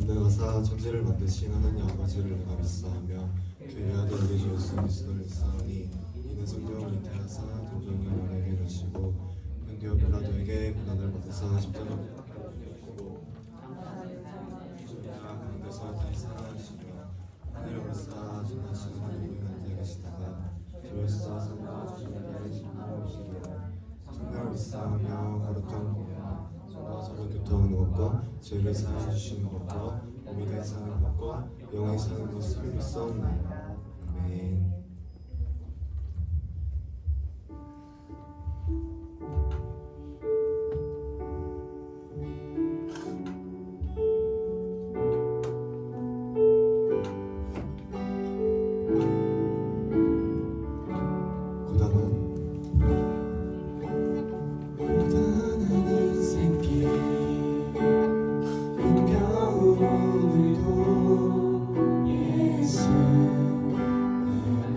내가사 천지를 만드신 하나님 아버지를 내가 믿사하며 주의 아들 우리 주 예수 그리스도를 믿사오니 이는 성령을 잉태하사 동정의 어머니에게 이르시고 현디오 빌라도에게 고난을 받으사 십자가에 못 십자가 가운데서 다시 살아나시며 하늘에 올라 전하시는 하나님의 앉아 계시다가 주에서 산다 주님의 진노하시기를 성령을 믿사하며 거룩한 공야 서로 교통하는 것과 죄를 사하여 주시는 것과 몸이 된 사는 것과 영원히 사는 것을 믿사옵나이다. 아멘. 오늘도 예수 내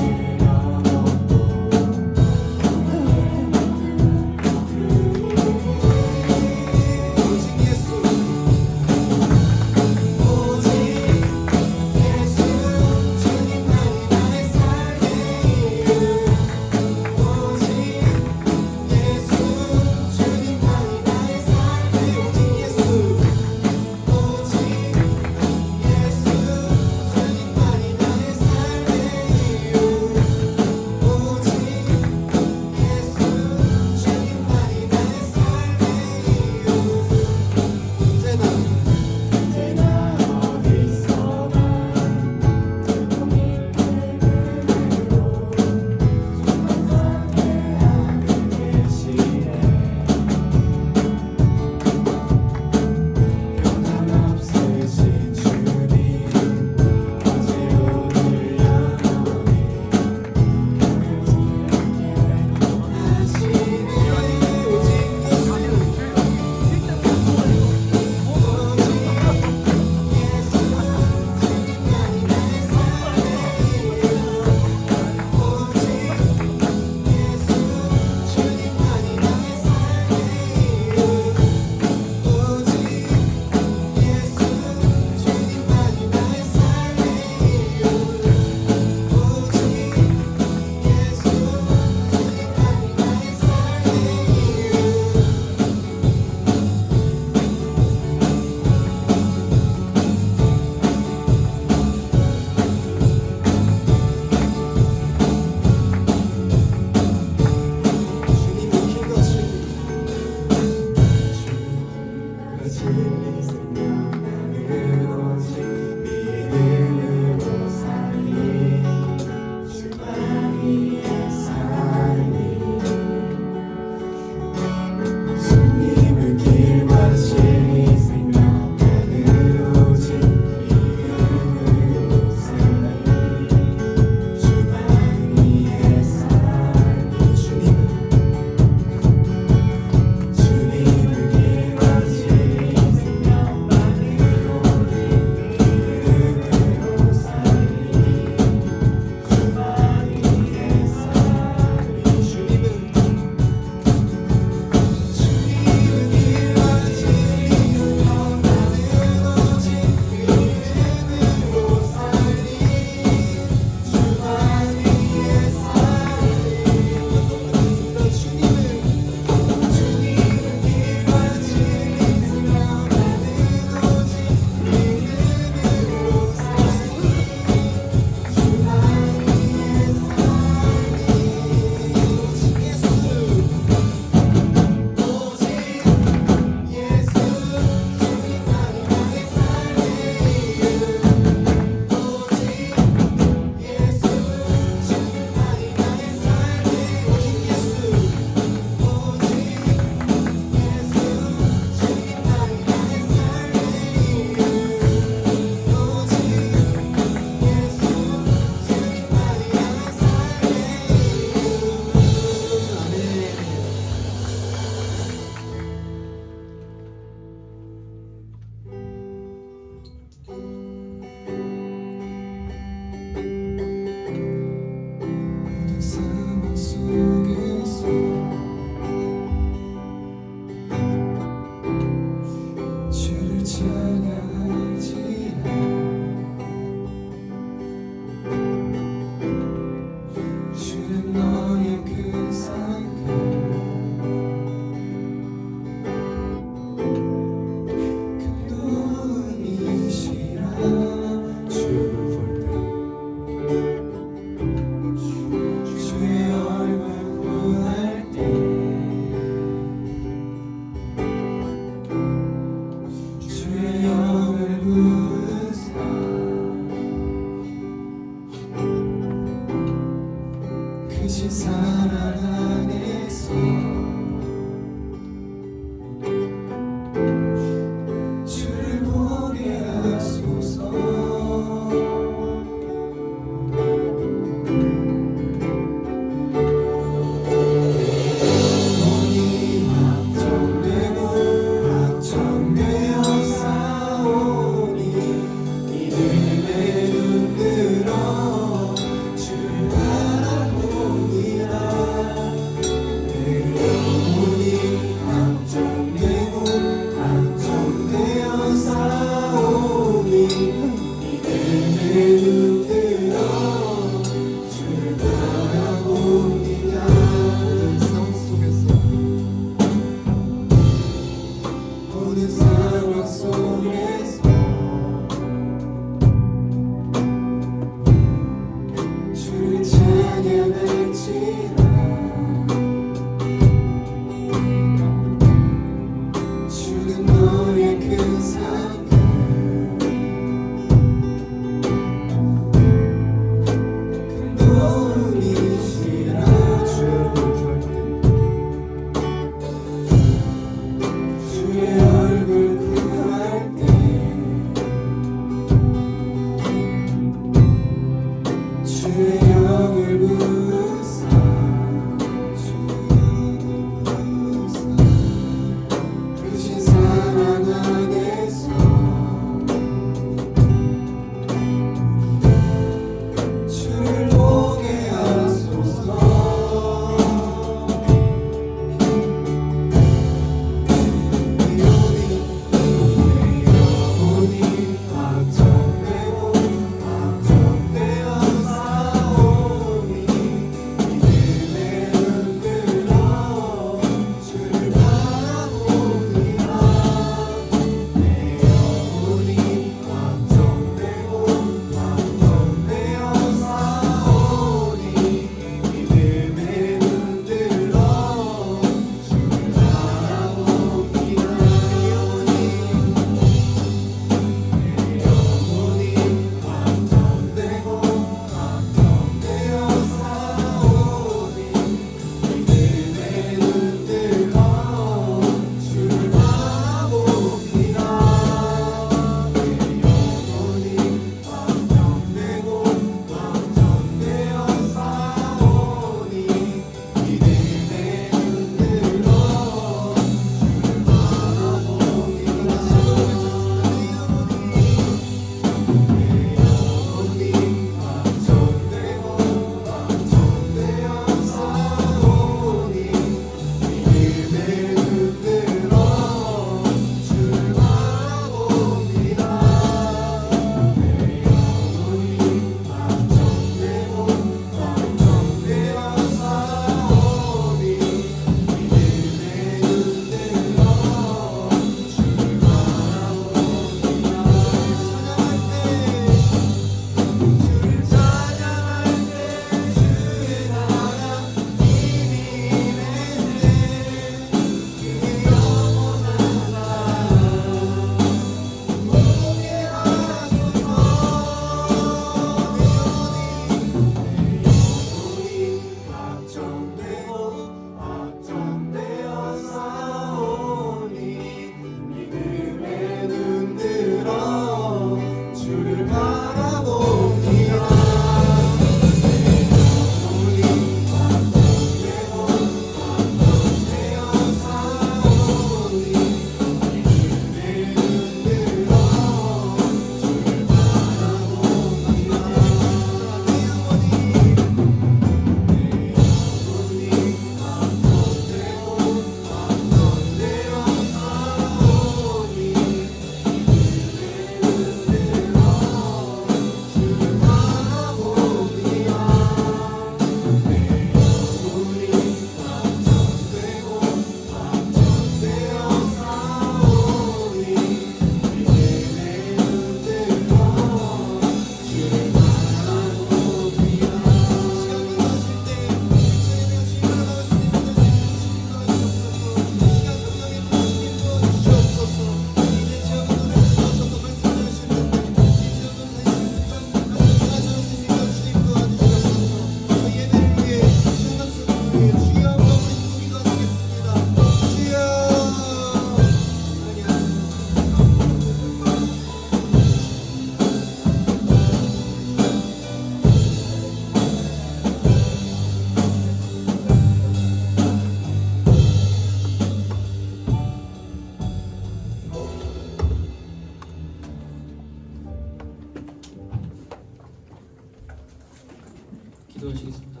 기도하시겠습니다.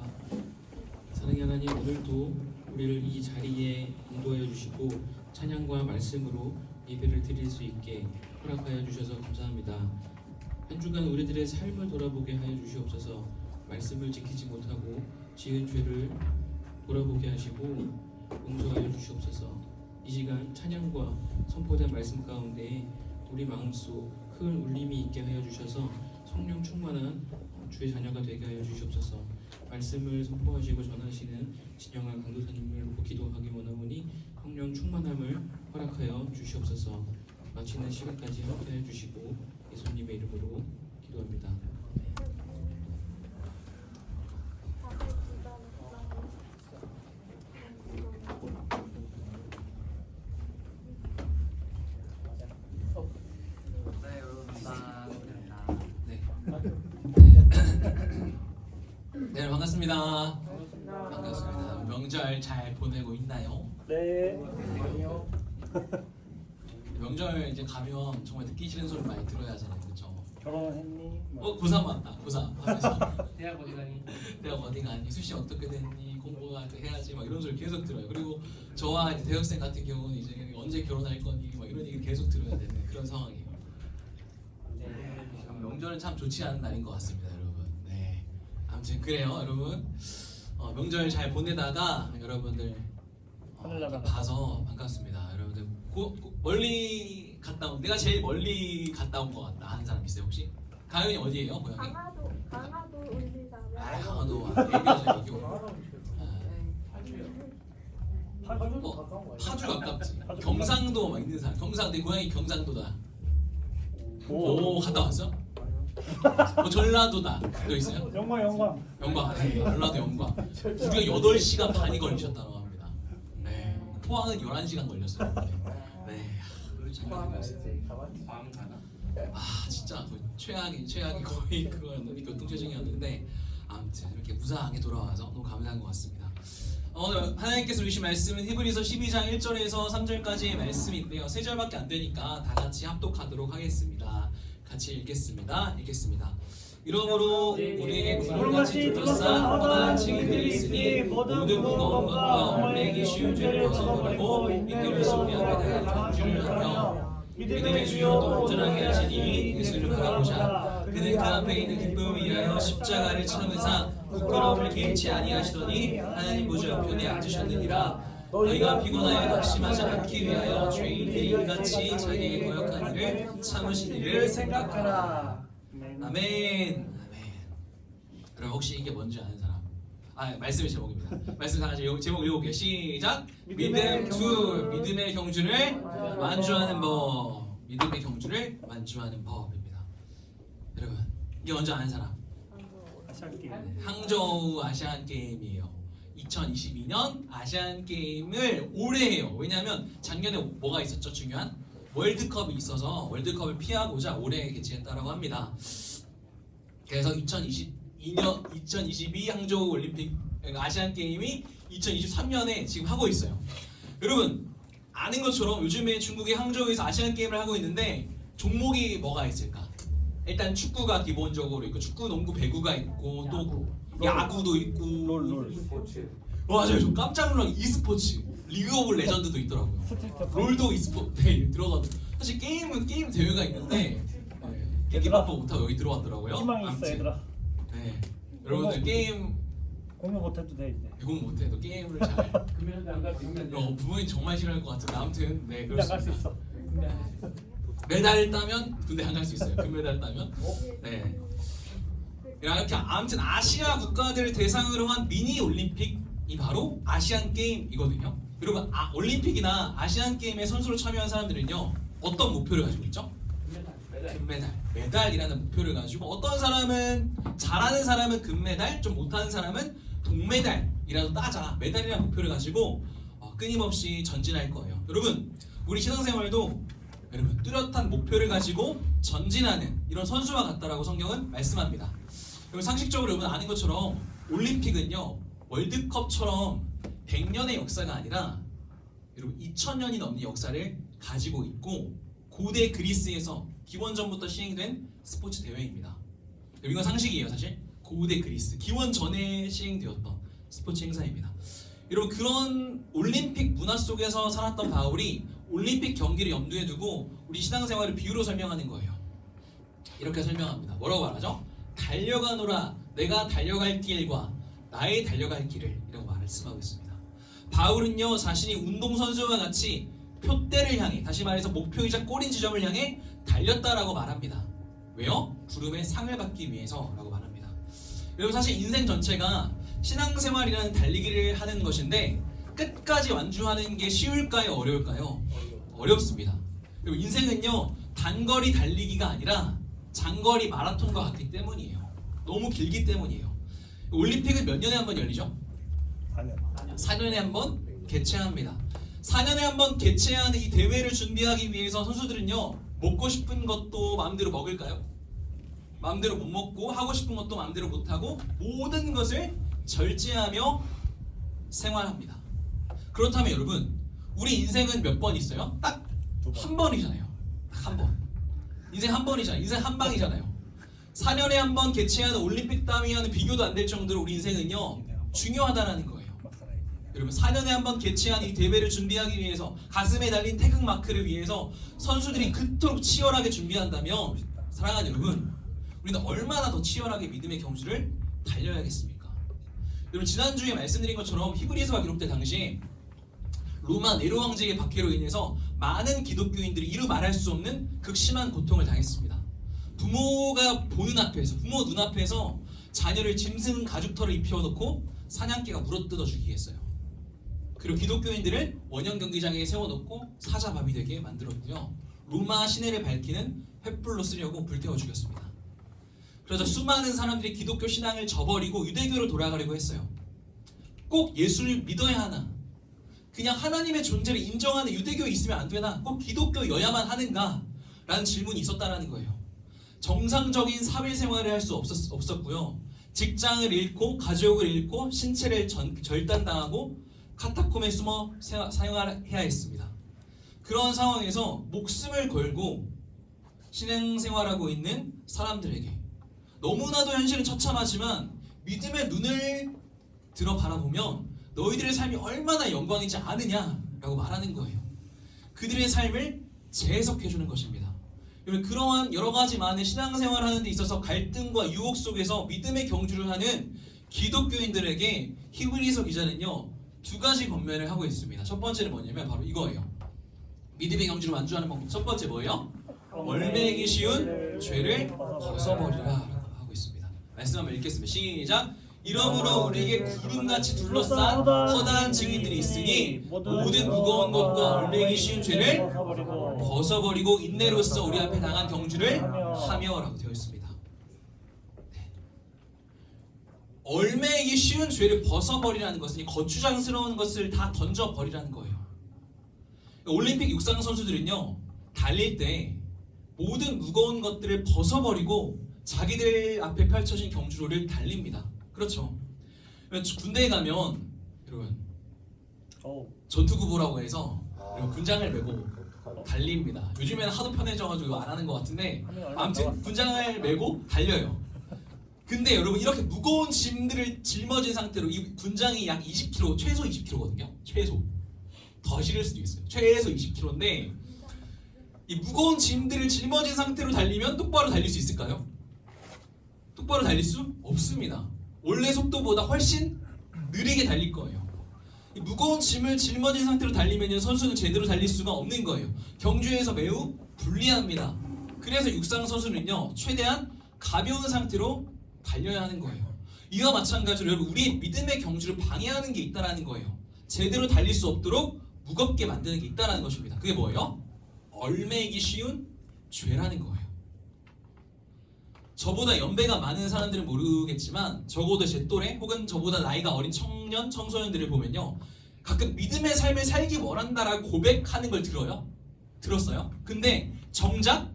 사랑의 하나님, 오늘도 우리를 이 자리에 인도하여 주시고 찬양과 말씀으로 예배를 드릴 수 있게 허락하여 주셔서 감사합니다. 한 주간 우리들의 삶을 돌아보게 하여 주시옵소서. 말씀을 지키지 못하고 지은 죄를 돌아보게 하시고 용서하여 주시옵소서. 이 시간 찬양과 선포된 말씀 가운데 우리 마음속 큰 울림이 있게 하여 주셔서 성령 충만한 주의 자녀가 되게 하여 주시옵소서. 말씀을 선포하시고 전하시는 진영한 강도사님을 놓고 기도하기 원하오니 성령 충만함을 허락하여 주시옵소서. 마치는 시간까지 함께하여 주시고 예수님의 이름으로 기도합니다. 네, 반갑습니다. 반갑습니다. 명절 잘 보내고 있나요? 네. 아니요. 명절 이제 가면 정말 듣기 싫은 소리 많이 들어야 하잖아요, 그렇죠? 결혼했니? 고3 맞다, 고3 하면서 대학 어디 가니? 대학 어디 가니? 수시 어떻게 됐니? 공부가 해야지 막 이런 소리 계속 들어요. 그리고 저와 이제 대학생 같은 경우는 이제 언제 결혼할 거니? 막 이런 얘기 계속 들어야 되는 그런 상황이에요. 명절은 참 좋지 않은 날인 것 같습니다, 여러분. 네, 아무튼 그래요, 여러분. 명절 잘 보내다가 여러분들 봐서 반갑습니다. 여러분들 멀리 갔다 온, 내가 제일 멀리 갔다 온 것 같다 하는 사람 있어요 혹시? 가연이 어디예요, 고향이? 강화도 울리자면. 강화도 얘기하죠, 얘기. 파주 가깝지. 경상도 막 있는 사람. 내 고향이 경상도다. 오, 갔다 왔어? 전라도다. 또 있어요? 영광. 전라도 영광. 우리가 8시간 반이 걸리셨다고 합니다. 네. 포항은 11시간 걸렸어요. 네. 진짜 최악이 거의 그거였는데, 교통체증이었는데 아무튼 이렇게 무사하게 돌아와서 너무 감사한 것 같습니다. 오늘 하나님께서 주신 말씀은 히브리서 12장 1절에서 3절까지의 말씀이 있는데요. 3절밖에 안 되니까 다 같이 합독하도록 하겠습니다. 같이 읽겠습니다. 이러므로 우리의 구름같이 둘러싼 뻔한 증인들이 있으니 모든 무거운 것과 얽매이기 쉬운 죄를 벗어버리고 이끌려서 우리 앞에 나갈 경주를 하며 믿음의 주요도 온전하게 하시니 예수를 바라보자. 그는 그 앞에 있는 기쁨을 위하여 십자가를 참으사 부끄러움을 개의치 아니하시더니 하나님 보좌 우편에 앉으셨느니라. 너희가 피곤하여 낙심하지 않기 위하여 죄인들이 이같이 자기에게 거역한 일을 참으시니를 생각하라. 아멘. 여러분 혹시 이게 뭔지 아는 사람? 말씀의 제목입니다. 말씀 다 같이 제목 읽어볼게요. 시작. 믿음 둘, 믿음의 경주를 완주하는 법. 믿음의 경주를 완주하는 법입니다. 여러분 이게 뭔지 아는 사람? 항저우 아시안 게임이에요. 2022년 아시안 게임을 올해 해요. 왜냐하면 작년에 뭐가 있었죠? 중요한 월드컵이 있어서 월드컵을 피하고자 올해 개최했다라고 합니다. 그래서 2022 항저우 올림픽 아시안 게임이 2023년에 지금 하고 있어요. 여러분 아는 것처럼 요즘에 중국의 항저우에서 아시안 게임을 하고 있는데 종목이 뭐가 있을까? 일단 축구가 기본적으로 있고 축구, 농구, 배구가 있고 또 야구도 있고 롤. 맞아요. 저 깜짝 놀란 e스포츠 리그 오브 레전드도 있더라고요. 롤도 e스포츠 네, 들어가도 사실 게임은 게임 대회가 있는데 게임도 못하고 여기 들어왔더라고요. 희망이 있어 얘들아. 네, 여러분들 게임 공부 못해도 돼 이제. 공부 못해도 게임을 잘 금연도 안 갈 수 있는데. 부모님 정말 싫어할 것 같은데 아무튼 네 군대 갈수 그렇습니다. 있어. 메달 따면 군대 안 갈 수 있어요. 금메달 따면. 네. 이렇게 아무튼 아시아 국가들을 대상으로 한 미니 올림픽이 바로 아시안 게임이거든요. 여러분 올림픽이나 아시안 게임에 선수로 참여한 사람들은요 어떤 목표를 가지고 있죠? 메달이라는 목표를 가지고 어떤 사람은 잘하는 사람은 금메달, 좀 못하는 사람은 동메달이라도 따자 메달이라는 목표를 가지고 끊임없이 전진할 거예요. 여러분 우리 신앙생활도 여러분 뚜렷한 목표를 가지고 전진하는 이런 선수와 같다라고 성경은 말씀합니다. 여러분 상식적으로 여러분 아는 것처럼 올림픽은요 월드컵처럼 100년의 역사가 아니라 여러분 2000년이 넘는 역사를 가지고 있고 고대 그리스에서 기원전부터 시행된 스포츠 대회입니다. 이건 상식이에요. 사실 고대 그리스 기원 전에 시행되었던 스포츠 행사입니다. 여러분 그런 올림픽 문화 속에서 살았던 바울이 올림픽 경기를 염두에 두고 우리 신앙생활을 비유로 설명하는 거예요. 이렇게 설명합니다. 뭐라고 말하죠? 달려가노라 내가 달려갈 길과 나의 달려갈 길을 이라고 말씀하고 있습니다. 바울은요 자신이 운동선수와 같이 표대를 향해 다시 말해서 목표이자 골인 지점을 향해 달렸다라고 말합니다. 왜요? 부름의 상을 받기 위해서라고 말합니다. 여러분 사실 인생 전체가 신앙생활이라는 달리기를 하는 것인데 끝까지 완주하는 게 쉬울까요? 어려울까요? 어렵습니다. 그리고 인생은요 단거리 달리기가 아니라 장거리 마라톤과 같기 때문이에요. 너무 길기 때문이에요. 올림픽은 몇 년에 한 번 열리죠? 4년에 한 번 개최합니다. 4년에 한 번 개최하는 이 대회를 준비하기 위해서 선수들은요 먹고 싶은 것도 마음대로 먹을까요? 마음대로 못 먹고 하고 싶은 것도 마음대로 못 하고 모든 것을 절제하며 생활합니다. 그렇다면 여러분 우리 인생은 몇 번 있어요? 딱 한 번이잖아요. 딱 한 번. 인생 한 번이잖아요. 인생 한 방이잖아요. 4년에 한 번 개최하는 올림픽 따위와는 비교도 안 될 정도로 우리 인생은요 중요하다라는 거예요. 여러분 4년에 한 번 개최하는 이 대회를 준비하기 위해서 가슴에 달린 태극 마크를 위해서 선수들이 그토록 치열하게 준비한다면 사랑하는 여러분 우리는 얼마나 더 치열하게 믿음의 경주를 달려야겠습니까? 여러분 지난주에 말씀드린 것처럼 히브리서가 기록될 당시 로마 네로 황제의 박해로 인해서 많은 기독교인들이 이루 말할 수 없는 극심한 고통을 당했습니다. 부모가 보는 앞에서 부모 눈앞에서 자녀를 짐승 가죽털을 입혀놓고 사냥개가 물어뜯어 죽이게 했어요. 그리고 기독교인들을 원형 경기장에 세워놓고 사자밥이 되게 만들었고요. 로마 시내를 밝히는 횃불로 쓰려고 불태워 죽였습니다. 그래서 수많은 사람들이 기독교 신앙을 저버리고 유대교로 돌아가려고 했어요. 꼭 예수를 믿어야 하나? 그냥 하나님의 존재를 인정하는 유대교에 있으면 안 되나? 꼭 기독교여야만 하는가? 라는 질문이 있었다는 거예요. 정상적인 사회생활을 할 수 없었고요. 직장을 잃고 가족을 잃고 신체를 절단당하고 카타콤에 숨어 생활해야 했습니다. 그런 상황에서 목숨을 걸고 신앙생활하고 있는 사람들에게 너무나도 현실은 처참하지만 믿음의 눈을 들어 바라보면 너희들의 삶이 얼마나 영광이지 않으냐라고 말하는 거예요. 그들의 삶을 재해석해주는 것입니다. 그러한 여러 가지 많은 신앙생활을 하는 데 있어서 갈등과 유혹 속에서 믿음의 경주를 하는 기독교인들에게 히브리서 기자는요 두 가지 권면을 하고 있습니다. 첫 번째는 뭐냐면 바로 이거예요. 믿음의 경주를 완주하는 방법 첫 번째 뭐예요? 월매이기 쉬운 죄를 벗어버리라 라고 하고 있습니다. 말씀 한번 읽겠습니다. 시작! 이러므로 우리에게 구름같이 둘러싼 허다한 증인들이 있으니 모든 무거운 것과 얼매이기 쉬운 죄를 벗어버리고 인내로써 우리 앞에 당한 경주를 하며 라고 되어 있습니다. 네. 얼매이기 쉬운 죄를 벗어버리라는 것은 거추장스러운 것을 다 던져버리라는 거예요. 올림픽 육상 선수들은요 달릴 때 모든 무거운 것들을 벗어버리고 자기들 앞에 펼쳐진 경주로를 달립니다. 그렇죠. 군대에 가면 여러분 전투구보라고 해서 군장을 메고 달립니다. 요즘에는 하도 편해져가지고 안 하는 것 같은데 아무튼 군장을 메고 달려요. 근데 여러분 이렇게 무거운 짐들을 짊어진 상태로 이 군장이 약 20kg, 최소 20kg거든요. 최소. 더 실을 수도 있어요. 최소 20kg인데 이 무거운 짐들을 짊어진 상태로 달리면 똑바로 달릴 수 있을까요? 똑바로 달릴 수 없습니다. 원래 속도보다 훨씬 느리게 달릴 거예요. 이 무거운 짐을 짊어진 상태로 달리면 선수는 제대로 달릴 수가 없는 거예요. 경주에서 매우 불리합니다. 그래서 육상 선수는요 최대한 가벼운 상태로 달려야 하는 거예요. 이와 마찬가지로 여러분 우리의 믿음의 경주를 방해하는 게 있다라는 거예요. 제대로 달릴 수 없도록 무겁게 만드는 게 있다라는 것입니다. 그게 뭐예요? 얼매이기 쉬운 죄라는 거예요. 저보다 연배가 많은 사람들은 모르겠지만 적어도 제 또래 혹은 저보다 나이가 어린 청년, 청소년들을 보면요 가끔 믿음의 삶을 살기 원한다라고 고백하는 걸 들었어요? 근데 정작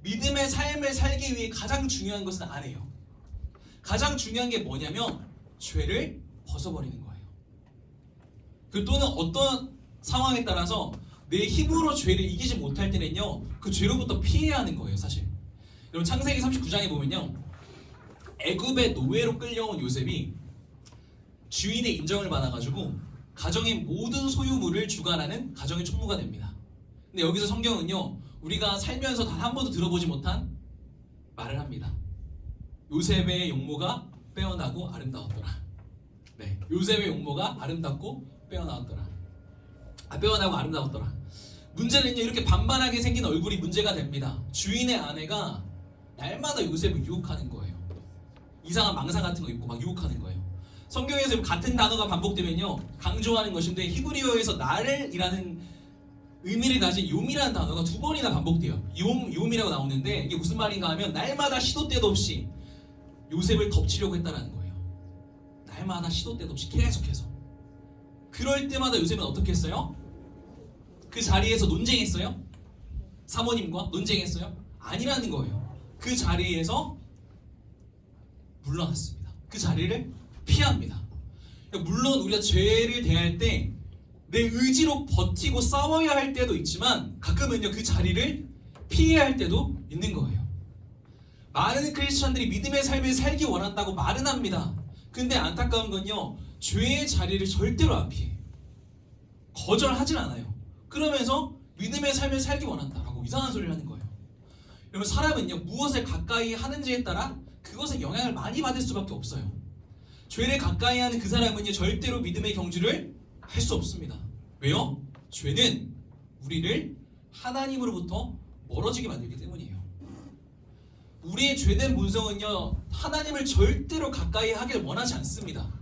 믿음의 삶을 살기 위해 가장 중요한 것은 안 해요. 가장 중요한 게 뭐냐면 죄를 벗어버리는 거예요. 또는 어떤 상황에 따라서 내 힘으로 죄를 이기지 못할 때는요 그 죄로부터 피해야 하는 거예요. 사실 여러분 창세기 39장에 보면요 애굽의 노예로 끌려온 요셉이 주인의 인정을 받아가지고 가정의 모든 소유물을 주관하는 가정의 총무가 됩니다. 근데 여기서 성경은요, 우리가 살면서 단 한 번도 들어보지 못한 말을 합니다. 요셉의 용모가 빼어나고 아름다웠더라. 네, 요셉의 용모가 아름답고 빼어나고 아름다웠더라. 문제는요, 이렇게 반반하게 생긴 얼굴이 문제가 됩니다. 주인의 아내가 날마다 요셉을 유혹하는 거예요. 이상한 망사 같은 거 입고 막 유혹하는 거예요. 성경에서 같은 단어가 반복되면요, 강조하는 것인데 히브리어에서 나를이라는 의미를 가진 욤이라는 단어가 2번이나 반복돼요. 욤이라고 나오는데 이게 무슨 말인가 하면 날마다 시도 때도 없이 요셉을 덮치려고 했다라는 거예요. 날마다 시도 때도 없이 계속해서. 그럴 때마다 요셉은 어떻게 했어요? 그 자리에서 논쟁했어요? 사모님과 논쟁했어요? 아니라는 거예요. 그 자리에서 물러났습니다. 그 자리를 피합니다. 그러니까 물론 우리가 죄를 대할 때 내 의지로 버티고 싸워야 할 때도 있지만 가끔은요, 그 자리를 피해야 할 때도 있는 거예요. 많은 크리스천들이 믿음의 삶을 살기 원한다고 말은 합니다. 근데 안타까운 건요, 죄의 자리를 절대로 안 피해. 거절하진 않아요. 그러면서 믿음의 삶을 살기 원한다라고 이상한 소리를 하는 거예요. 여러분, 사람은요, 무엇을 가까이 하는지에 따라 그것에 영향을 많이 받을 수밖에 없어요. 죄를 가까이 하는 그 사람은요, 절대로 믿음의 경주를 할 수 없습니다. 왜요? 죄는 우리를 하나님으로부터 멀어지게 만들기 때문이에요. 우리의 죄된 본성은요, 하나님을 절대로 가까이 하길 원하지 않습니다.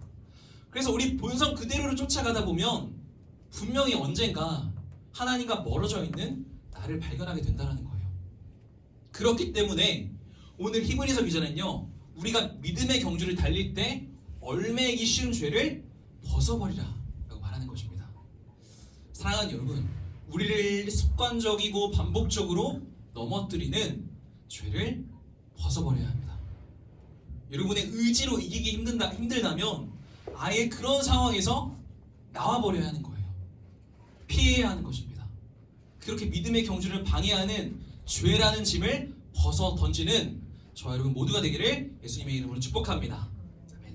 그래서 우리 본성 그대로를 쫓아가다 보면 분명히 언젠가 하나님과 멀어져 있는 나를 발견하게 된다는 거예요. 그렇기 때문에 오늘 히브리서 기자는요, 우리가 믿음의 경주를 달릴 때 얼매기 쉬운 죄를 벗어버리라 라고 말하는 것입니다. 사랑하는 여러분, 우리를 습관적이고 반복적으로 넘어뜨리는 죄를 벗어버려야 합니다. 여러분의 의지로 이기기 힘들다면 아예 그런 상황에서 나와버려야 하는 거예요. 피해야 하는 것입니다. 그렇게 믿음의 경주를 방해하는 죄라는 짐을 벗어 던지는 저와 여러분 모두가 되기를 예수님의 이름으로 축복합니다.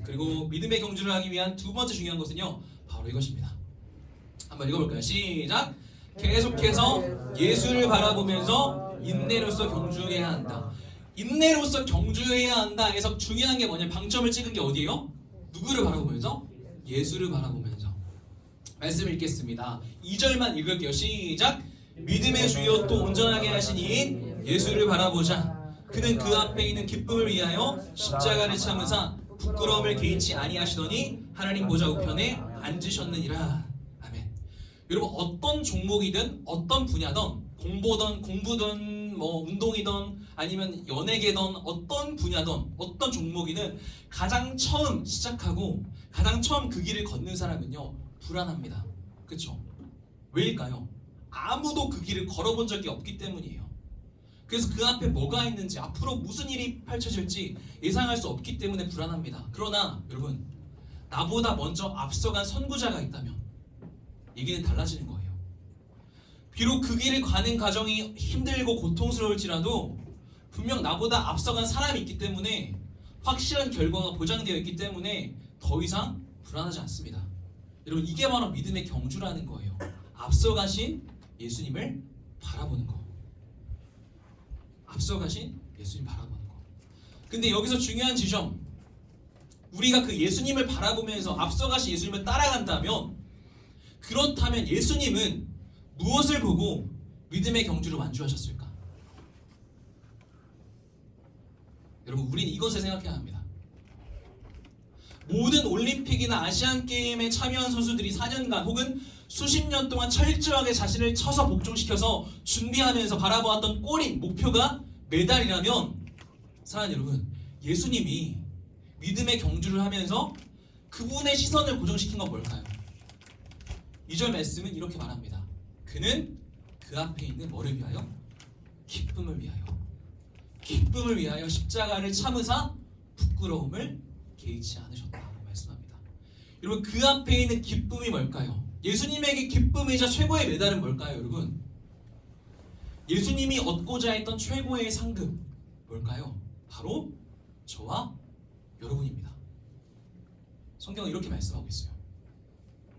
그리고 믿음의 경주를 하기 위한 두 번째 중요한 것은요, 바로 이것입니다. 한번 읽어볼까요? 시작! 계속해서 예수를 바라보면서 인내로서 경주해야 한다. 인내로서 경주해야 한다 해서 중요한 게 뭐냐, 방점을 찍은 게 어디예요? 누구를 바라보면서? 예수를 바라보면서. 말씀 읽겠습니다. 2절만 읽을게요. 시작! 믿음의 주여 또 온전하게 하신 이인 예수를 바라보자. 그는 그 앞에 있는 기쁨을 위하여 십자가를 참으사 부끄러움을 개의치 아니하시더니 하나님 보좌 우편에 앉으셨느니라. 아멘. 여러분, 어떤 종목이든 어떤 분야든 공부든 뭐 운동이든 아니면 연예계든 어떤 분야든 어떤 종목이든 가장 처음 시작하고 가장 처음 그 길을 걷는 사람은요, 불안합니다. 그렇죠? 왜일까요? 아무도 그 길을 걸어본 적이 없기 때문이에요. 그래서 그 앞에 뭐가 있는지, 앞으로 무슨 일이 펼쳐질지 예상할 수 없기 때문에 불안합니다. 그러나 여러분, 나보다 먼저 앞서간 선구자가 있다면 얘기는 달라지는 거예요. 비록 그 길을 가는 과정이 힘들고 고통스러울지라도 분명 나보다 앞서간 사람이 있기 때문에 확실한 결과가 보장되어 있기 때문에 더 이상 불안하지 않습니다. 여러분, 이게 바로 믿음의 경주라는 거예요. 앞서가신 예수님을 바라보는 거. 앞서가신 예수님 바라보는 거. 근데 여기서 중요한 지점, 우리가 그 예수님을 바라보면서 앞서가신 예수님을 따라간다면, 그렇다면 예수님은 무엇을 보고 믿음의 경주를 완주하셨을까? 여러분, 우리는 이것을 생각해야 합니다. 모든 올림픽이나 아시안게임에 참여한 선수들이 4년간 혹은 수십 년 동안 철저하게 자신을 쳐서 복종시켜서 준비하면서 바라보았던 골인 목표가 메달이라면, 사랑하는 여러분, 예수님이 믿음의 경주를 하면서 그분의 시선을 고정시킨 건 뭘까요? 2절 말씀은 이렇게 말합니다. 그는 그 앞에 있는 뭐를 위하여? 기쁨을 위하여. 기쁨을 위하여 십자가를 참으사 부끄러움을 개의치 않으셨다고 말씀합니다. 여러분, 그 앞에 있는 기쁨이 뭘까요? 예수님에게 기쁨이자 최고의 메달은 뭘까요, 여러분? 예수님이 얻고자 했던 최고의 상금 뭘까요? 바로 저와 성경은 이렇게 말씀하고 있어요.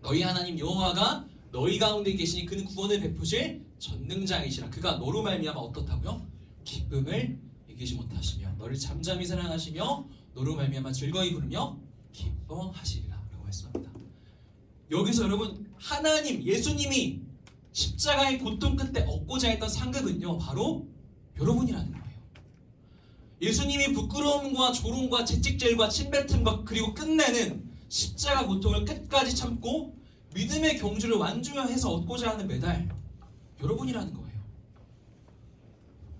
너희 하나님 여호와가 너희 가운데 계시니 그는 구원을 베푸실 전능자이시라. 그가 너로 말미암아 어떻다고요? 기쁨을 이기지 못하시며 너를 잠잠히 사랑하시며 너로 말미암아 즐거이 부르며 기뻐하시리라 라고 말씀합니다. 여기서 여러분 하나님 예수님이 십자가의 고통 끝에 얻고자 했던 상급은요 바로 여러분이라는 거예요. 예수님이 부끄러움과 조롱과 채찍질과 침뱉음과 그리고 끝내는 십자가 고통을 끝까지 참고 믿음의 경주를 완주해서 얻고자 하는 메달 여러분이라는 거예요.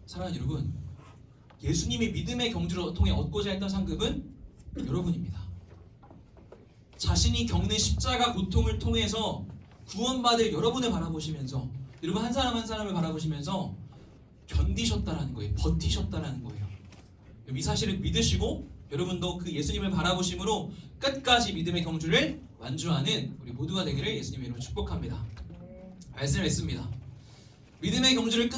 사랑하는 여러분, 예수님이 믿음의 경주를 통해 얻고자 했던 상급은 여러분입니다. 자신이 겪는 십자가 고통을 통해서 구원받을 여러분을 바라보시면서 여러분 한 사람 한 사람을 바라보시면서 견디셨다라는 거예요. 버티셨다라는 거예요. 이 사실을 믿으시고 여러분도 그 예수님을 바라보심으로 끝까지 믿음의 경주를 완주하는 우리 모두가 되기를 예수님의 이름으로 축복합니다. 말씀을 했습니다. 믿음의 경주를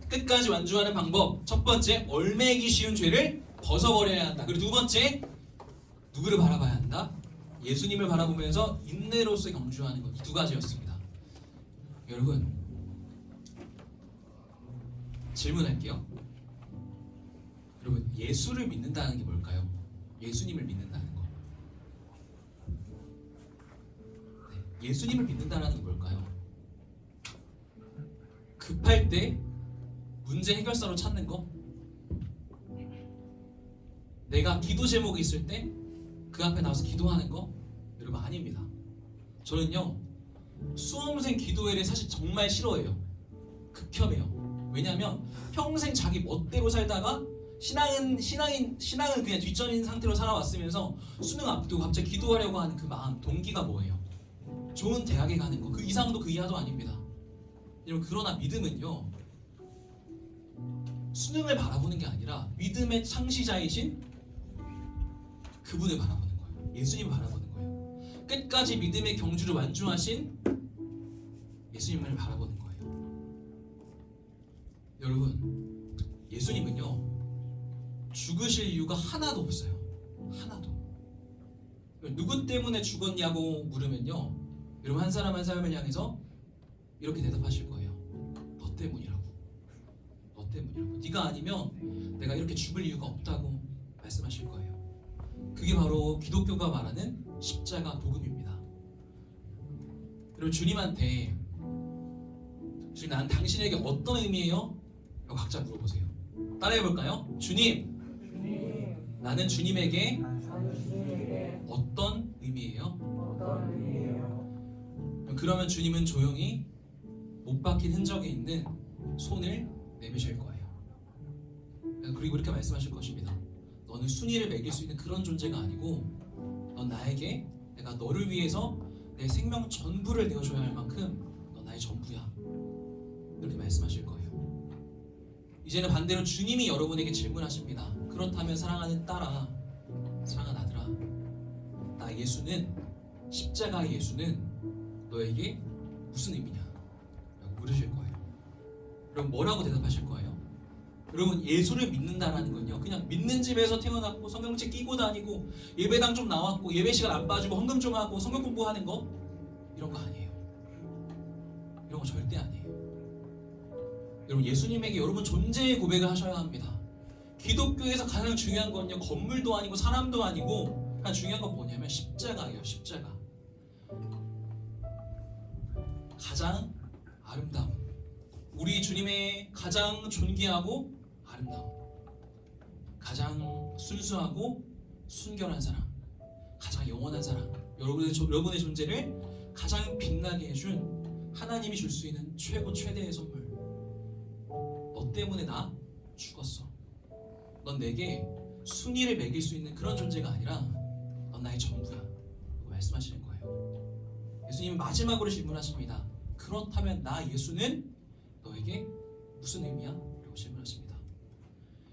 끝까지 완주하는 방법, 첫 번째 얼매기 쉬운 죄를 벗어버려야 한다. 그리고 두 번째 누구를 바라봐야 한다? 예수님을 바라보면서 인내로서 경주하는 것. 이 두 가지였습니다. 여러분 질문할게요. 여러분 예수를 믿는다는 게 뭘까요? 예수님을 믿는다는 거. 네, 예수님을 믿는다는 게 뭘까요? 급할 때 문제 해결사로 찾는 거? 내가 기도 제목이 있을 때 그 앞에 나와서 기도하는 거? 여러분 아닙니다. 저는요 수험생 기도회를 사실 정말 싫어해요. 극혐해요. 왜냐하면 평생 자기 멋대로 살다가 신앙은 그냥 뒷전인 상태로 살아왔으면서 수능 앞두고 갑자기 기도하려고 하는 그 마음, 동기가 뭐예요? 좋은 대학에 가는 거, 그 이상도 그 이하도 아닙니다. 여러분 그러나 믿음은요 수능을 바라보는 게 아니라 믿음의 창시자이신 그분을 바라보는 거예요. 예수님을 바라보는 거예요. 끝까지 믿음의 경주를 완주하신 예수님을 바라보는 거예요. 여러분 예수님은요 죽으실 이유가 하나도 없어요. 하나도. 누구 때문에 죽었냐고 물으면요 여러분 한 사람 한 사람을 향해서 이렇게 대답하실 거예요. 너 때문이라고. 너 때문이라고. 네가 아니면 내가 이렇게 죽을 이유가 없다고 말씀하실 거예요. 그게 바로 기독교가 말하는 십자가 복음입니다. 여러분 주님한테 주님 난 당신에게 어떤 의미예요? 라고 각자 물어보세요. 따라해볼까요? 주님 나는 주님에게 어떤 의미예요? 그러면 주님은 조용히 못 박힌 흔적이 있는 손을 내미실 거예요. 그리고 이렇게 말씀하실 것입니다. 너는 순위를 매길 수 있는 그런 존재가 아니고 넌 나에게 내가 너를 위해서 내 생명 전부를 내어줘야 할 만큼 넌 나의 전부야. 이렇게 말씀하실 거예요. 이제는 반대로 주님이 여러분에게 질문하십니다. 그렇다면 사랑하는 딸아, 사랑하는 아들아, 나 예수는 십자가의 예수는 너에게 무슨 의미냐? 라고 물으실 거예요. 그럼 뭐라고 대답하실 거예요? 여러분 예수를 믿는다라는 건요 그냥 믿는 집에서 태어났고 성경책 끼고 다니고 예배당 좀 나왔고 예배 시간 안 빠지고 헌금 좀 하고 성경 공부하는 거 이런 거 아니에요. 이런 거 절대 아니에요. 여러분 예수님에게 여러분 존재의 고백을 하셔야 합니다. 기독교에서 가장 중요한 건요 건물도 아니고 사람도 아니고 가장 중요한 건 뭐냐면 십자가예요. 십자가. 가장 아름다운 우리 주님의 가장 존귀하고 아름다운 가장 순수하고 순결한 사랑 가장 영원한 사랑 여러분의 존재를 가장 빛나게 해준 하나님이 줄 수 있는 최고 최대의 선물. 너 때문에 나 죽었어. 넌 내게 순위를 매길 수 있는 그런 존재가 아니라 넌 나의 전부야 라고 말씀하시는 거예요. 예수님은 마지막으로 질문하십니다. 그렇다면 나 예수는 너에게 무슨 의미야? 라고 질문하십니다.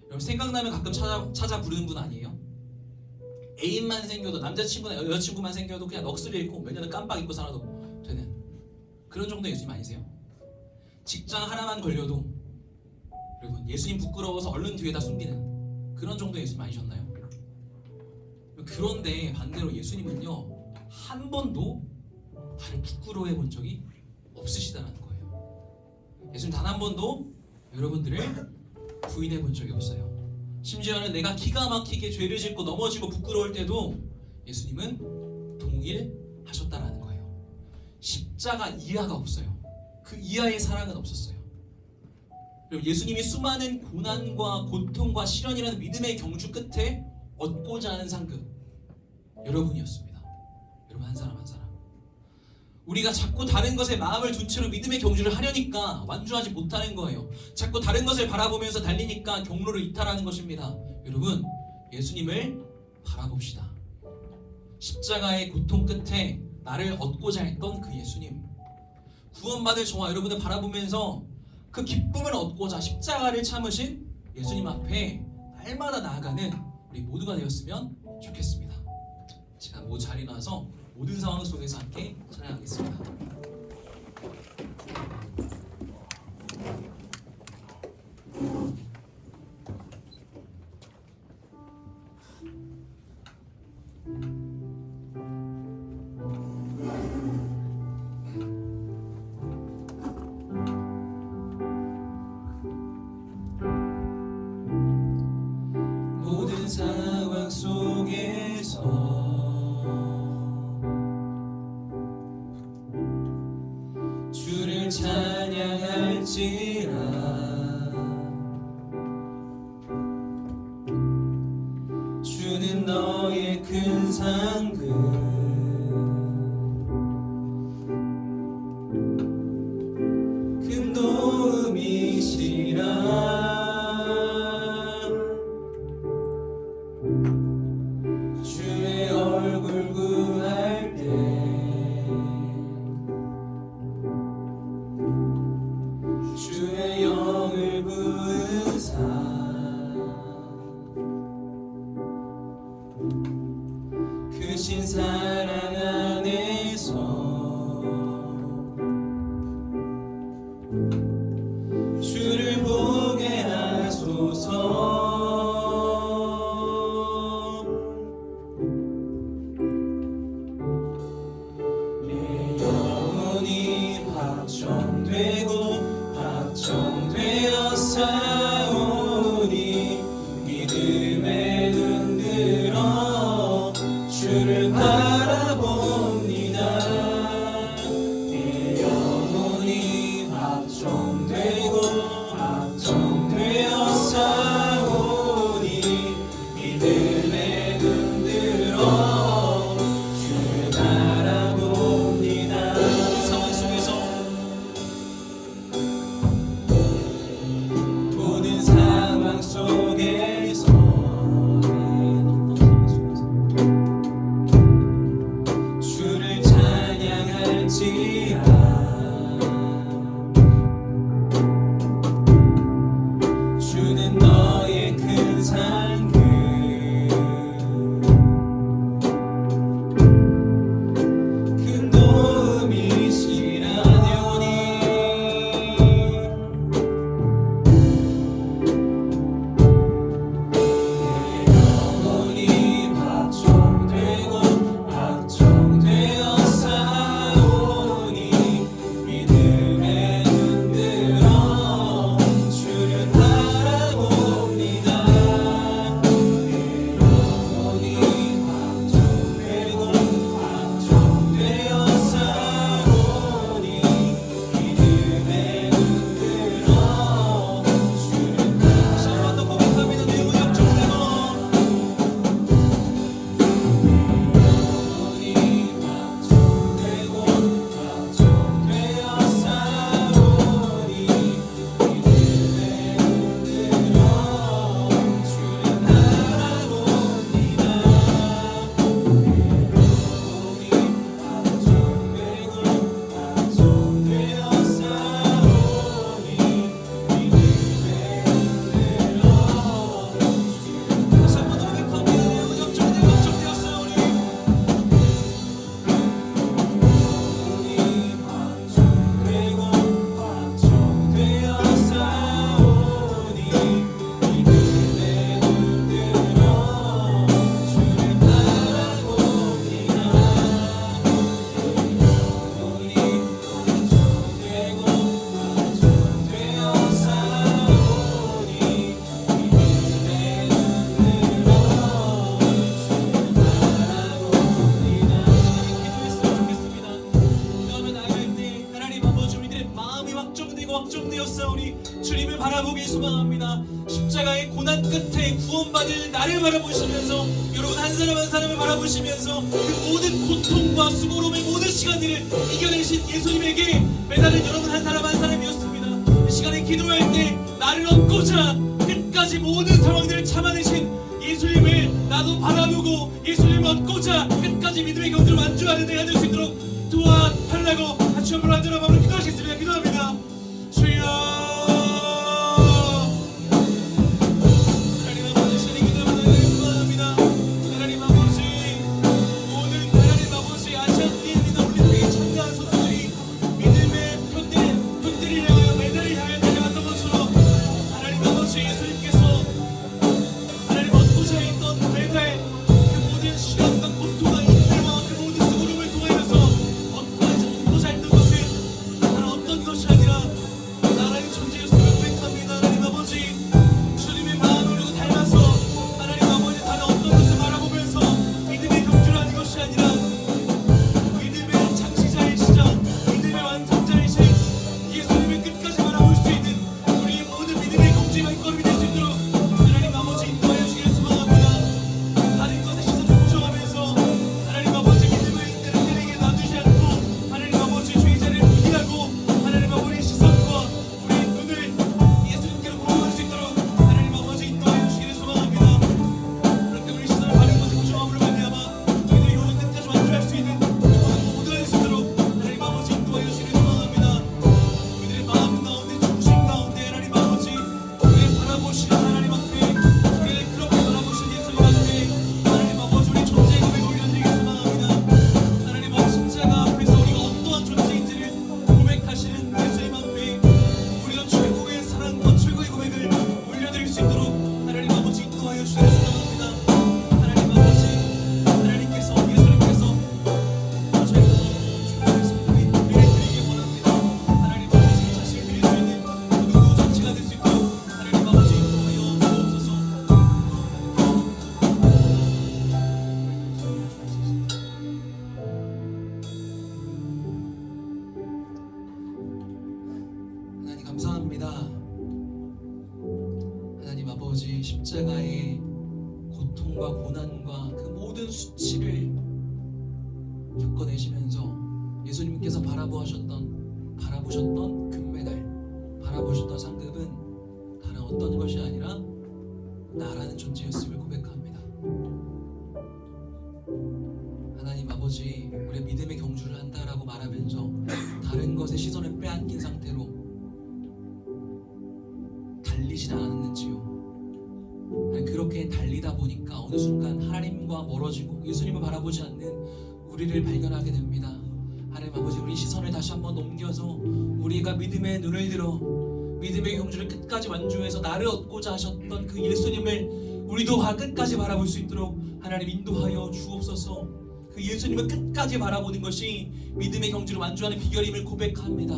여러분 생각나면 가끔 찾아 부르는 분 아니에요? 애인만 생겨도 남자친구나 여자친구만 생겨도 그냥 넋을 잃고 몇 년을 깜빡 잊고 살아도 되는 그런 정도의 예수님 아니세요? 직장 하나만 걸려도 여러분 예수님 부끄러워서 얼른 뒤에다 숨기는 그런 정도의 예수님 아니셨나요? 그런데 반대로 예수님은요 한 번도 나를 부끄러워해 본 적이 없으시다는 거예요. 예수님 단 한 번도 여러분들을 부인해 본 적이 없어요. 심지어는 내가 기가 막히게 죄를 짓고 넘어지고 부끄러울 때도 예수님은 동일하셨다라는 거예요. 십자가 이하가 없어요. 그 이하의 사랑은 없었어요. 그리고 예수님이 수많은 고난과 고통과 시련이라는 믿음의 경주 끝에 얻고자 하는 상급, 여러분이었습니다. 여러분 한 사람 한 사람. 우리가 자꾸 다른 것에 마음을 둔 채로 믿음의 경주를 하려니까 완주하지 못하는 거예요. 자꾸 다른 것을 바라보면서 달리니까 경로를 이탈하는 것입니다. 여러분, 예수님을 바라봅시다. 십자가의 고통 끝에 나를 얻고자 했던 그 예수님, 구원받을 저와 여러분을 바라보면서 그 기쁨을 얻고자 십자가를 참으신 예수님 앞에 날마다 나아가는 우리 모두가 되었으면 좋겠습니다. 제가 자리에 나와서 모든 상황 속에서 함께 찬양하겠습니다. 모든 상황 속에서 주를 찬양할지라. 주는 너의 큰 상급, 큰 도움이시라. 주의 얼굴 구할 때 주의 영을 부으사 크신 사랑 안에서 주를 보게 하소서. 내 영혼이 확정되어 싸우니 믿음에 눈들어 주를 바라봅니다. 내 영혼이 확정되어 싸우니 믿음에 눈들어 주를 바라봅니다. 상황 속에서 모든 상황 속에서 바라보시면서 여러분 한 사람 한 사람을 바라보시면서 그 모든 고통과 수고로움의 모든 시간들을 이겨내신 예수님에게 매달린 여러분 한 사람 한 사람이었습니다. 이 시간에 기도할 때 나를 얻고자 끝까지 모든 상황들을 참아내신 예수님을 나도 바라보고 예수님을 얻고자 끝까지 믿음의 경주를 완주하는 내가 될 수 있도록 도와달라고 같이 한번 앉으라 마음으로 기도하시겠습니다. 기도합니다. 주여 하나님 아버지 신의 기도를 소망합니다. 하나님 아버지 모든 하나님 아버지 아시아팀이나 올림픽에 참가한 선수들이 믿음의 편들이 향하여 메달을 향해 달려갔던 것처럼 하나님 아버지 예수님께서 하나님 얻고자 했던 메달 그 모든 시련과 고통과 인내와 그 모든 수고름을 통하여서 얻고자 했던 것은 다른 어떤 것이 아니라 나라의 존재였음을 고백합니다. 하나님 아버지 주님의 마음을 닮아서 하나님 아버지 다른 어떤 것을 바라보면서 믿음의 경주를 하는 것이 아니라 믿음의 창시자이시자 믿음의 완성자이신 예수님을 끝까지 바라볼 수 있는 우리의 모든 믿음의 경주의 발걸음이 될 수 있도록 하나님 아버지 인도하여 주시길 소망합니다. 다른 것에 시선을 고정하면서 하나님 아버지 믿음을 때에게 놔두지 않고 하나님 아버지 주의 자리를 부인하고 하나님 아버지 시선과 우리의 눈을 예수님께로 고정할 수 있도록 하나님 아버지 인도하여 주시길 소망합니다. 그렇게 우리 시선을 바른 것에 고정함으로 말미암아 우리들이 오늘 끝까지 완주할 수 있는 모두가 될 수 있도록 하나님 아버지 인도하여 주시길 소망합니다. 우리들의 마음 가운데 중심 가운데 하나님 아버지 우리를 바라보시는 하나님 앞에 우리를 그렇게 바라보시는 예수님 앞에 하나님 아버지 우리 존재의 고백을 올려드리길 소망합니다. 하나님 아버지 십자가 앞에서 우리가 어떠한 존재인지를 고백하시는 예수님 앞에 우리가 최고의 사랑과 최고의 고백을 올려드릴 수 있도록 하나님 아버지 인도하여 주시길 소망합니다. 하나님 아버지 하나님께서 예수님께서 저희가 주님의 성도인 우리를 드리기 원합니다. 하나님 아버지 자신을 드릴 수 있는 모든 전체가 될 수 있도록 하나님 아버지 인도하여 주옵소서. 하나님 감사합니다. 하나님 아버지 십자가의 고통과 고난과 그 모든 수치를 겪어내시면서 예수님께서 바라보셨던 금메달, 바라보셨던 상급은 다른 어떤 것이 아니라 나라는 존재였음을 고백합니다. 하나님 아버지 우리의 믿음의 경주를 한다라고 말하면서 다른 것에 시선을 빼앗긴 상태로 달리진 않았는지요. 그렇게 달리다 보니까 어느 순간 하나님과 멀어지고 예수님을 바라보지 않는 우리를 발견하게 됩니다. 하나님 아버지 우리 시선을 다시 한번 옮겨서 우리가 믿음의 눈을 들어 믿음의 경주를 끝까지 완주해서 나를 얻고자 하셨던 그 예수님을 우리도 끝까지 바라볼 수 있도록 하나님 인도하여 주옵소서. 그 예수님을 끝까지 바라보는 것이 믿음의 경주를 완주하는 비결임을 고백합니다.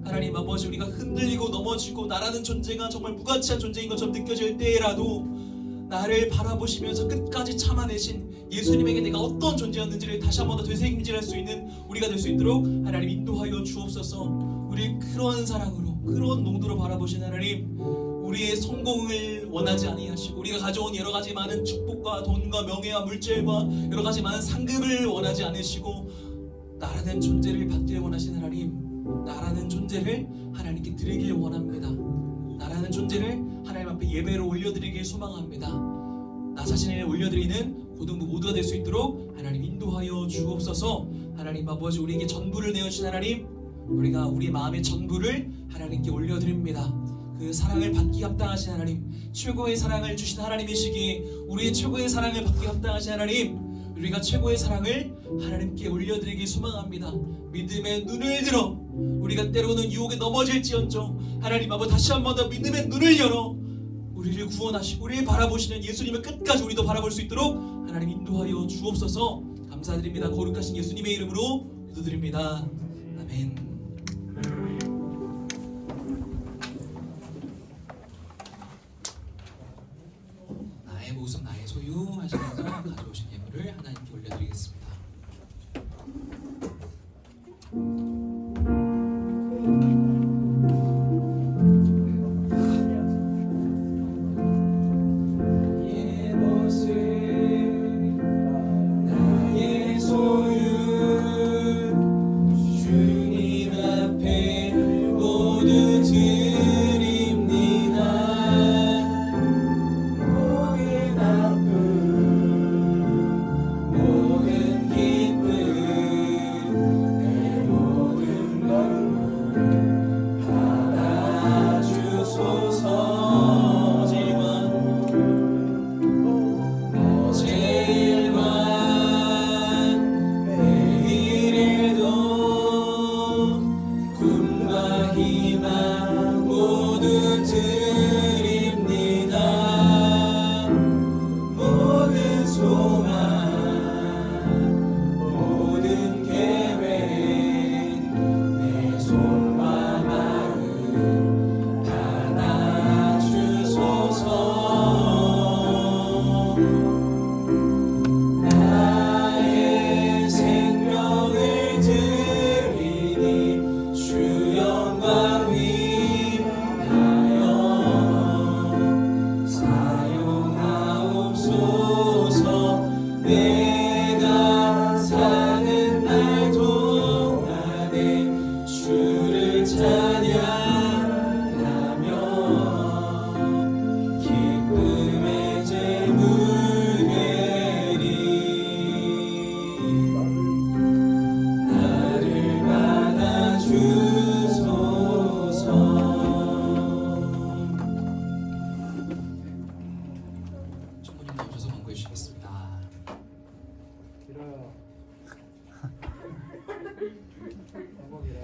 하나님 아버지 우리가 흔들리고 넘어지고 나라는 존재가 정말 무가치한 존재인 것처럼 느껴질 때라도 나를 바라보시면서 끝까지 참아내신 예수님에게 내가 어떤 존재였는지를 다시 한 번 더 되새김질할 수 있는 우리가 될 수 있도록 하나님 인도하여 주옵소서. 우리 그런 사랑으로 그런 농도로 바라보신 하나님 우리의 성공을 원하지 아니하시고 우리가 가져온 여러 가지 많은 축복과 돈과 명예와 물질과 여러 가지 많은 상급을 원하지 않으시고 나라는 존재를 받길 원하시는 하나님 나라는 존재를 하나님께 드리길 원합니다. 나라는 존재를 하나님 앞에 예배로 올려드리길 소망합니다. 나 자신을 올려드리는 고등부 모두가 될 수 있도록 하나님 인도하여 주옵소서. 하나님 아버지 우리에게 전부를 내어주신 하나님 우리가 우리 마음의 전부를 하나님께 올려드립니다. 그 사랑을 받기 합당하신 하나님 최고의 사랑을 주신 하나님이시기에 우리의 최고의 사랑을 받기 합당하신 하나님 우리가 최고의 사랑을 하나님께 올려드리길 소망합니다. 믿음의 눈을 들어 우리가 때로는 유혹에 넘어질지언정 하나님 아버지 다시 한 번 더 믿음의 눈을 열어 우리를 구원하시고 우리를 바라보시는 예수님을 끝까지 우리도 바라볼 수 있도록 하나님 인도하여 주옵소서. 감사드립니다. 거룩하신 예수님의 이름으로 기도드립니다. 아멘. 나의 모습 나의 소유 하시면서 가져오신 예물을 하나님께 올려드리겠습니다. 예 모습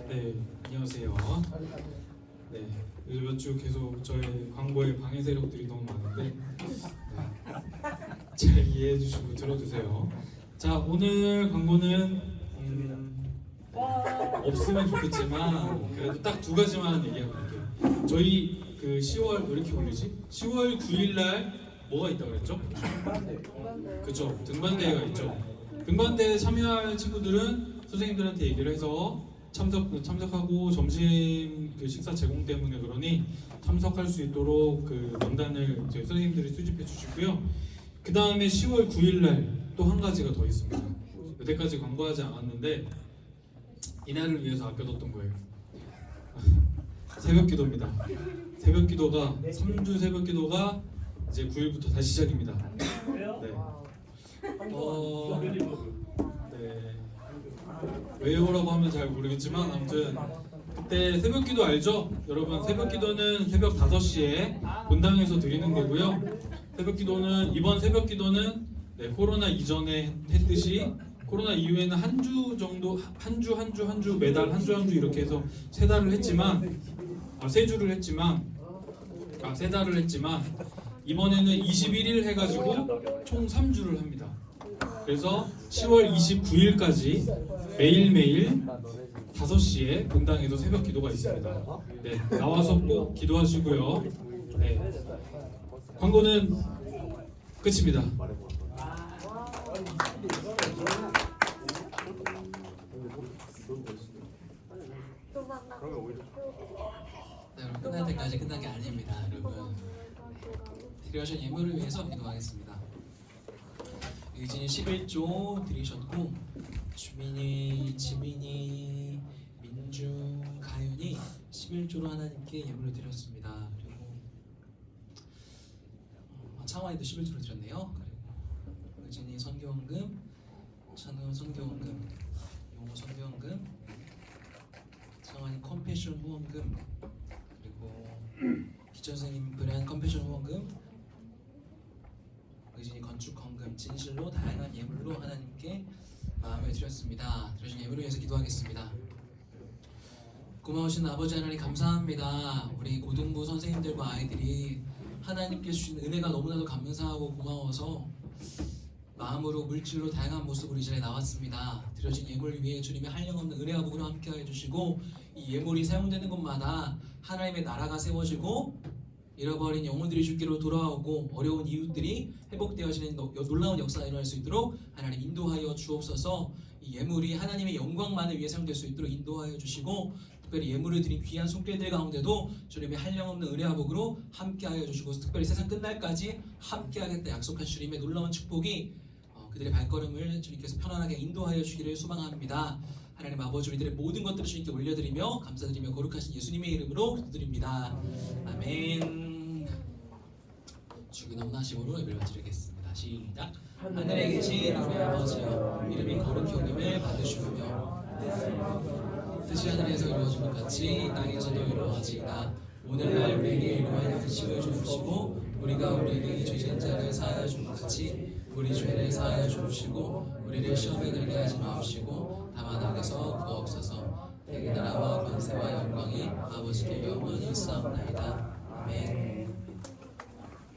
네, 안녕하세요. 네, 요즘 몇 주 계속 저의 광고에 방해 세력들이 너무 많은데 잘 이해해 주시고 들어주세요. 자, 오늘 광고는 없으면 좋겠지만 그래도 딱 두 가지만 얘기하고 갈게요. 저희 그 10월 왜 이렇게 올리지? 10월 9일 날 뭐가 있다고 그랬죠? 그죠? 등반대회가 있죠. 등반대회 참여할 친구들은 선생님들한테 얘기를 해서 참석하고 점심 그 식사 제공 때문에 그러니 참석할 수 있도록 그 명단을 저희 선생님들이 수집해 주시고요. 그 다음에 10월 9일 날 또 한 가지가 더 있습니다. 여태까지 광고하지 않았는데 이날을 위해서 아껴뒀던 거예요. 새벽 기도입니다. 새벽 기도가 3주 새벽 기도가 이제 9일부터 다시 시작입니다. 왜요? 네. 네. 왜요라고 하면 잘 모르겠지만 아무튼 그때 새벽 기도 알죠? 여러분 새벽 기도는 새벽 5시에 본당에서 드리는 거고요. 새벽 기도는 이번 새벽 기도는 네, 코로나 이전에 했듯이 코로나 이후에는 한 주 정도 한 주 매달 한 주 이렇게 해서 세 달을 했지만 세 주를 했지만 세 달을 했지만 이번에는 21일 해가지고 총 3주를 합니다. 그래서 10월 29일까지 매일매일 5시에 본당에서 새벽 기도가 있습니다. 네, 나와서 꼭 기도하시고요. 네, 광고는 끝입니다. 네, 여러분 끝날 때까지 끝난 게 아닙니다, 여러분. 드려주신 예물을 위해서 기도하겠습니다. 의진이 11조 드리셨고 주민이, 지민이, 민주, 가윤이 11조로 하나님께 예물을 드렸습니다. 그리고 창환이도 11조로 드렸네요. 그리고 의진이 선교원금, 찬우 선교원금, 용호 선교원금, 창환이 컴패션 후원금, 그리고 기천선생님 브랜 컴패션 후원금, 의진이 건축 헌금, 진실로 다양한 예물로 하나님께 마음을 드렸습니다. 드려진 예물을 위해서 기도하겠습니다. 고마우신 아버지 하나님 감사합니다. 우리 고등부 선생님들과 아이들이 하나님께 주신 은혜가 너무나도 감사하고 고마워서 마음으로 물질로 다양한 모습으로 이 자리에 나왔습니다. 드려진 예물을 위해 주님의 한량없는 은혜와 복으로 함께하여 주시고 이 예물이 사용되는 곳마다 하나님의 나라가 세워지고 잃어버린 영혼들이 주께로 돌아오고 어려운 이웃들이 회복되어지는 놀라운 역사가 일어날 수 있도록 하나님 인도하여 주옵소서. 이 예물이 하나님의 영광만을 위해 사용될 수 있도록 인도하여 주시고 특별히 예물을 드린 귀한 손길들 가운데도 주님의 한량없는 은혜와 복으로 함께하여 주시고 특별히 세상 끝날까지 함께하겠다 약속한 주님의 놀라운 축복이 그들의 발걸음을 주님께서 편안하게 인도하여 주기를 소망합니다. 하나님 아버지 우리들의 모든 것들을 주님께 올려드리며 감사드리며 거룩하신 예수님의 이름으로 기도드립니다. 아멘. 주기 넘나심으로 예배를 드리겠습니다. 시작. 하늘에 계신 우리 아버지여 이름이 거룩히 여김을 받으시오며 뜻이 하늘에서 이루어진 것 같이 땅에서도 이루어지이다. 오늘날 우리에게 일용할 양식을 주옵시고 우리가 우리에게 죄진 자를 사하여 준 것 같이 우리 죄를 사하여 주옵시고 우리를 시험에 들게 하지 마옵시고 다만 악에서 구하옵소서. 대개 나라와 권세와 영광이 아버지께 영원히 있사옵나이다. 아멘.